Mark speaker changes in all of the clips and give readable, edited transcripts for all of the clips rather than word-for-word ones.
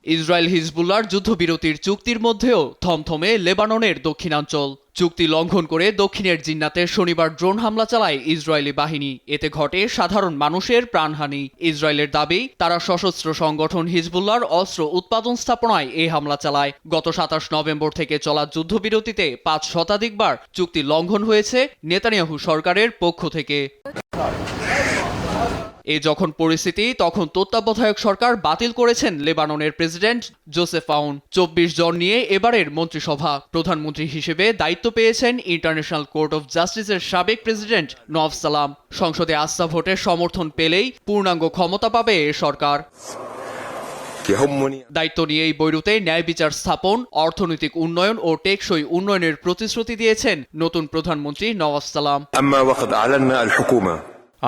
Speaker 1: Israel হিজবুল্লাহর যুদ্ধবিরতির চুক্তির মধ্যেও থমথমে লেবাননের দক্ষিণাঞ্চল। চুক্তি লঙ্ঘন করে দক্ষিণের জিন্নাতে শনিবার ড্রোন হামলা চালায় ইসরায়েলি বাহিনী। এতে ঘটে সাধারণ মানুষের প্রাণহানি। ইসরায়েলের দাবি, তারা সশস্ত্র সংগঠন হিজবুল্লাহর অস্ত্র উৎপাদন স্থাপনায় এই হামলা চালায়। গত ২৭ নভেম্বর থেকে চলা যুদ্ধবিরতিতে ৫ শতাধিকবার চুক্তি লঙ্ঘন হয়েছে নেতানিয়াহু সরকারের পক্ষ থেকে। যখন পরিস্থিতি, তখন তত্ত্বাবধায়ক সরকার বাতিল করেছেন লেবাননের প্রেসিডেন্ট জোসেফ আউন। ২৪ জন নিয়ে এবারের মন্ত্রিসভা। প্রধানমন্ত্রী হিসেবে দায়িত্ব পেয়েছেন ইন্টারন্যাশনাল কোর্ট অফ জাস্টিসের সাবেক প্রেসিডেন্ট নওয়াফ সালাম। সংসদে আস্থা ভোটের সমর্থন পেলেই পূর্ণাঙ্গ ক্ষমতা পাবে এ সরকার। দায়িত্ব নিয়েই বৈরুতে ন্যায় বিচার স্থাপন, অর্থনৈতিক উন্নয়ন ও টেকসই উন্নয়নের প্রতিশ্রুতি দিয়েছেন নতুন প্রধানমন্ত্রী নওয়াফ সালাম।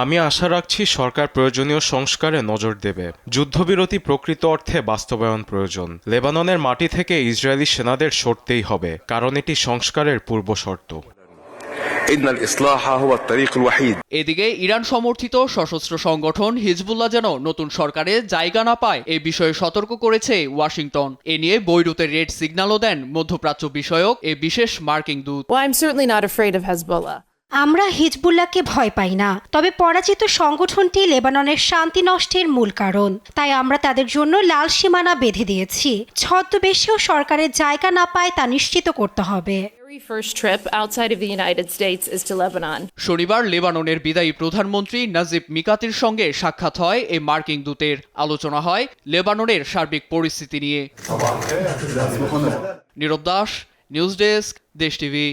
Speaker 2: আমি আশা রাখছি সরকার প্রয়োজনীয় সংস্কারে নজর দেবে। যুদ্ধবিরতি প্রকৃত অর্থে বাস্তবায়ন প্রয়োজন। লেবাননের মাটি থেকে ইসরায়েলি সেনাদের সরতেই হবে, কারণ এটি সংস্কারের পূর্বশর্ত।
Speaker 1: এদিকে ইরান সমর্থিত সশস্ত্র সংগঠন হিজবুল্লাহ যেন নতুন সরকারে জায়গা না পায় এ বিষয়ে সতর্ক করেছে ওয়াশিংটন। এ নিয়ে বৈরুতে রেড সিগন্যালও দেন মধ্যপ্রাচ্য বিষয়ক এ বিশেষ মার্কিন দূত।
Speaker 3: আমরা হিজবুল্লাহকে ভয় পাই না, তবে পরাজিত সংগঠনটি লেবাননের শান্তি নষ্টের মূল কারণ। তাই আমরা তাদের জন্য লাল সীমানা বেঁধে দিয়েছি। ছদ্মবেশীয় সরকারের জায়গা না পায় তা নিশ্চিত করতে হবে।
Speaker 1: শনিবার লেবাননের বিদায়ী প্রধানমন্ত্রী নাজিব মিকাতির সঙ্গে সাক্ষাৎ হয় এই মার্কিন দূতের। আলোচনা হয় লেবাননের সার্বিক পরিস্থিতি নিয়ে। নীরব দাস, নিউজ ডেস্ক, দেশ টিভি।